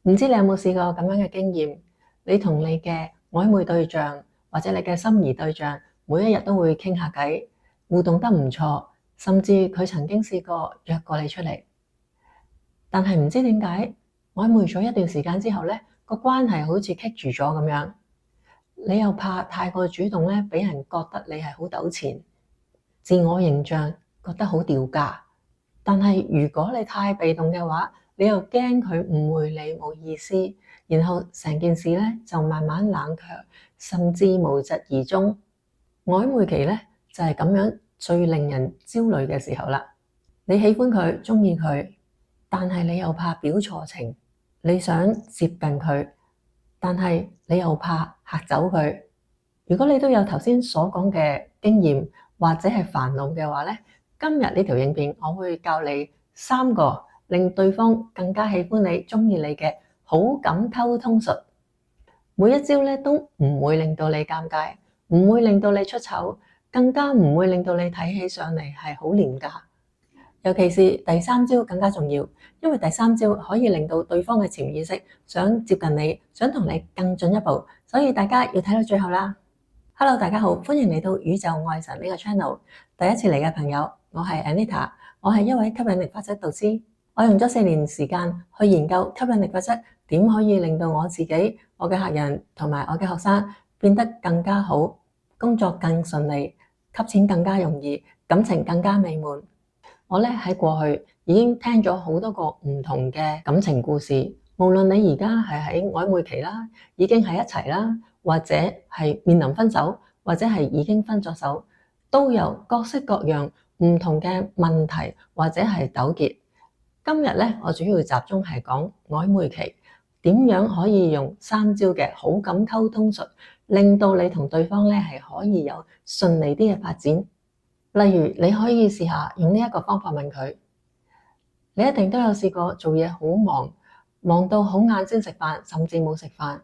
唔知你有冇試過咁樣嘅經驗？你同你嘅曖昧對象或者你嘅心儀對象，每一日都會傾下偈，互動得唔錯，甚至佢曾經試過約過你出嚟，但係唔知點解曖昧咗一段時間之後呢，個關係好似棘住咗咁樣。你又怕太過主動呢，俾人覺得你係好糾纏，自我形象覺得好掉價。但係如果你太被動嘅話，你又驚佢誤會你冇意思，然後成件事咧就慢慢冷卻，甚至無疾而終。曖昧期咧就係咁樣最令人焦慮嘅時候啦。你喜歡佢，中意佢，但係你又怕表錯情，你想接近佢，但係你又怕嚇走佢。如果你都有頭先所講嘅經驗或者係煩惱嘅話咧，今日呢條影片我會教你3個令對方更加喜歡你、中意你嘅好感溝通術。每一招咧都唔會令到你尷尬，唔會令到你出醜，更加唔會令到你睇起上嚟係好廉價。尤其是第3招更加重要，因為第3招可以令到對方嘅潛意識想接近你，想同你更進一步，所以大家要睇到最後啦。Hello，大家好，歡迎嚟到宇宙愛神呢個 channel。第一次嚟嘅朋友，我係 Anita，我係一位吸引力法則導師。我用咗4年時間去研究吸引力法則，點可以令到我自己、我嘅客人同埋我嘅學生變得更加好，工作更順利，吸錢更加容易，感情更加美滿。我咧喺過去已經聽咗好多個唔同嘅感情故事，無論你而家係喺曖昧期啦，已經喺一齊啦，或者係面臨分手，或者係已經分咗手，都有各式各樣唔同嘅問題或者係糾結。今日咧，我主要集中係講曖昧期，點樣可以用3招嘅好感溝通術，令到你同對方咧係可以有順利啲嘅發展。例如，你可以試下用呢一個方法問佢，你一定都有試過做嘢好忙，忙到好晏先食飯，甚至冇食飯。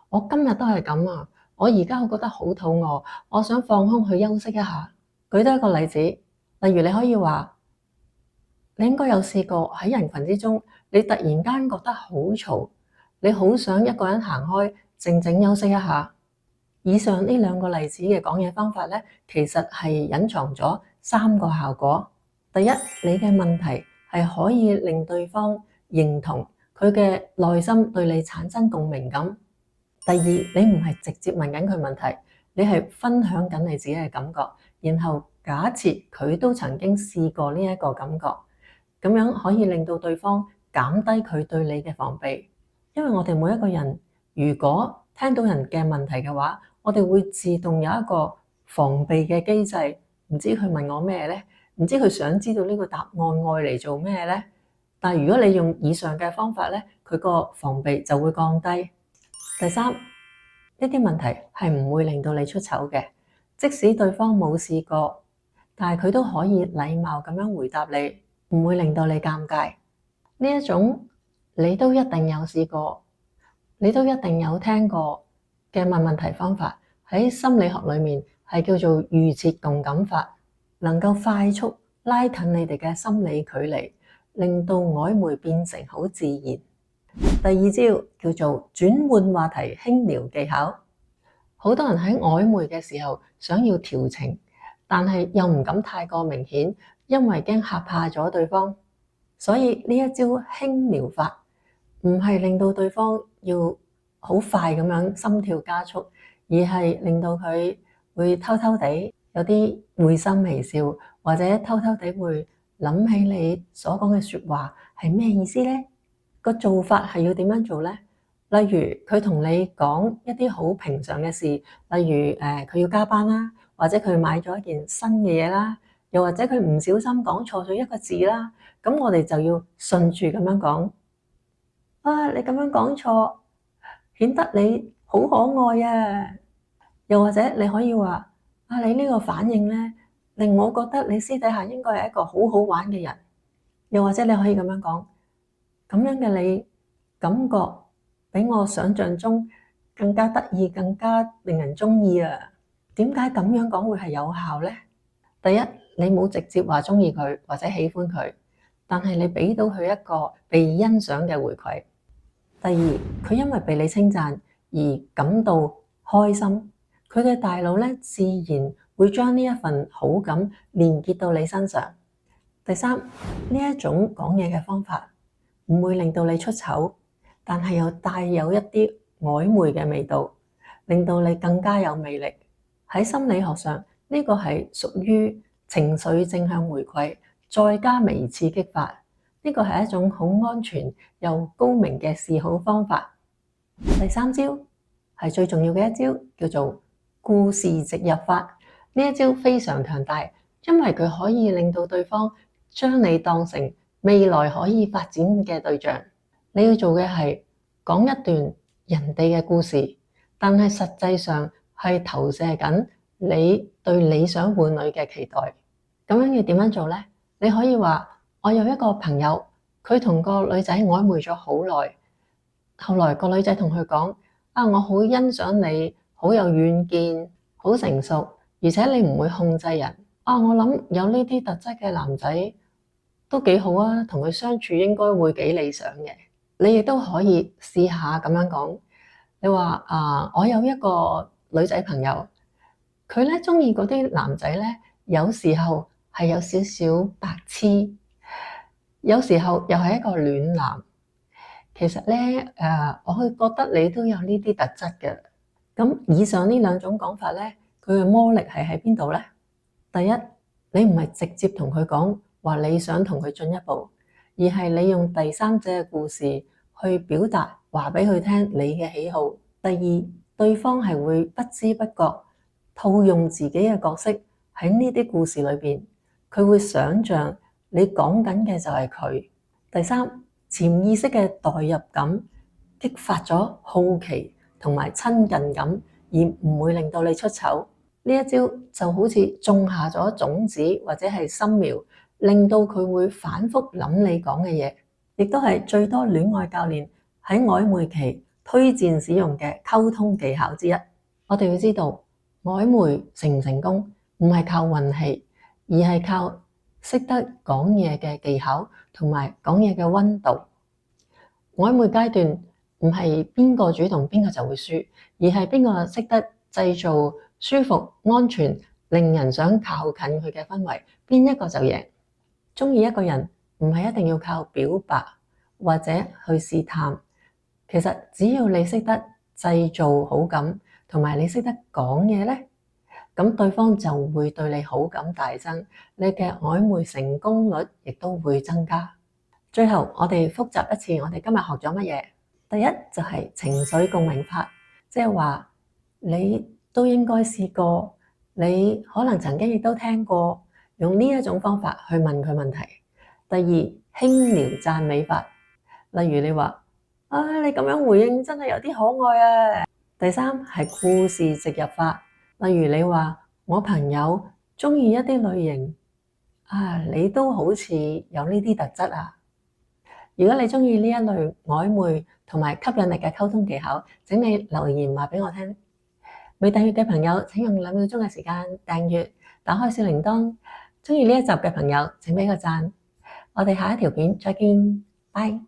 我今日都係咁啊！我而家我覺得好肚餓，我想放空去休息一下。舉多一個例子，例如你可以話，你應該有試過喺人群之中，你突然間覺得好嘈，你好想一個人行開，靜靜休息一下。以上呢2個例子嘅講嘢方法咧，其實係隱藏咗3個效果。第一，你嘅問題係可以令對方認同，佢嘅內心對你產生共鳴感。第二，你唔係直接問緊佢問題，你係分享緊你自己嘅感覺，然後假設佢都曾經試過呢一個感覺，咁樣可以令到對方減低佢對你嘅防備。因為我哋每一個人，如果聽到人嘅問題嘅話，我哋會自動有一個防備嘅機制，唔知佢問我咩呢？唔知佢想知道呢個答案愛嚟做咩呢？但如果你用以上嘅方法呢，佢個防備就會降低。第三，呢啲問題係唔會令到你出醜嘅，即使對方冇試過，但係佢都可以禮貌咁樣回答你，唔會令到你尷尬。呢一種你都一定有試過，你都一定有聽過嘅問題方法，喺心理學裏面係叫做預設共感法，能夠快速拉近你哋嘅心理距離，令到曖昧變成好自然。第2招叫做轉換話題輕描技巧。好多人喺曖昧嘅時候想要調情，但係又唔敢太過明顯，因為驚嚇怕咗對方。所以呢一招輕描法唔係令到對方要好快咁樣心跳加速，而係令到佢會偷偷地有啲會心微笑，或者偷偷地會諗起你所講嘅說話係咩意思呢？個做法係要點樣做呢？例如佢同你講一啲好平常嘅事，例如佢要加班啦，或者佢買咗一件新嘅嘢啦，又或者佢唔小心講錯咗一個字啦，咁我哋就要順住咁樣講。啊，你咁樣講錯，顯得你好可愛啊！又或者你可以話，啊，你呢個反應呢，令我覺得你私底下應該係一個好好玩嘅人。又或者你可以咁樣講，咁樣嘅你感覺比我想象中更加得意，更加令人中意啊！點解咁樣講會係有效呢？第一，你冇直接話中意佢或者喜歡佢，但係你俾到佢一個被欣賞嘅回饋。第二，佢因為被你稱讚而感到開心，佢嘅大腦咧自然會將呢一份好感連結到你身上。第三，呢一種講嘢嘅方法唔會令到你出醜，但係又帶有一啲曖昧嘅味道，令到你更加有魅力。喺心理學上，呢個係屬於情緒正向回饋，再加微刺激法。呢個係一種好安全又高明嘅示好方法。第三招係最重要嘅一招，叫做故事植入法。呢一招非常強大，因為佢可以令到對方將你當成未來可以發展嘅對象。你要做嘅係講一段人哋嘅故事，但係實際上係投射緊你對理想伴侶嘅期待。咁樣要點樣做呢？你可以話，我有一個朋友，佢同個女仔曖昧咗好耐，後來個女仔同佢講：我好欣賞你，好有遠見，好成熟，而且你唔會控制人。我諗有呢啲特質嘅男仔都幾好啊，同佢相處應該會幾理想嘅。你亦都可以試下咁樣講，你話我有一個女仔朋友，佢咧中意嗰啲男仔咧，有時候係有少少白痴。有時候又係一個暖男，其實咧我會覺得你都有呢啲特質嘅。咁以上呢兩種講法咧，佢嘅魔力係喺邊度咧？第一，你唔係直接同佢講話你想同佢進一步，而係你用第三者嘅故事去表達，話俾佢聽你嘅喜好。第二，對方係會不知不覺套用自己嘅角色喺呢啲故事裏邊，佢會想像你講緊嘅就係佢。第三，潛意識嘅代入感激發咗好奇同埋親近感，而唔會令到你出醜。呢一招就好似種下咗種子或者係新苗，令到佢會反覆諗你講嘅嘢，亦都係最多戀愛教練喺曖昧期推薦使用嘅溝通技巧之一。我哋要知道，曖昧成唔成功唔係靠運氣，而係靠識得講嘢嘅技巧同埋講嘢嘅溫度。曖昧階段唔係邊個主動邊個就會輸，而係邊個識得製造舒服、安全、令人想靠近佢嘅氛圍，邊一個就贏。鍾意一個人唔係一定要靠表白或者去試探，其實只要你識得製造好感，同埋你識得講嘢咧，咁對方就會對你好感大增，你嘅曖昧成功率亦都會增加。最後，我哋複習一次，我哋今日學咗乜嘢？第一就係情緒共鳴法，即係話你都應該試過，你可能曾經亦都聽過，用呢一種方法去問佢問題。第二，輕描讚美法，例如你話你咁樣回應真係有啲可愛啊。第三係故事植入法，例如你話我朋友鍾意一啲類型你都好似有呢啲特質啊。如果你鍾意呢一類曖昧同埋吸引力嘅溝通技巧，請你留言話俾我聽。未訂閱嘅朋友請用2秒鐘嘅時間訂閱，打開小鈴鐺。鍾意呢一集嘅朋友請俾個讚。我哋下一條片再見，拜。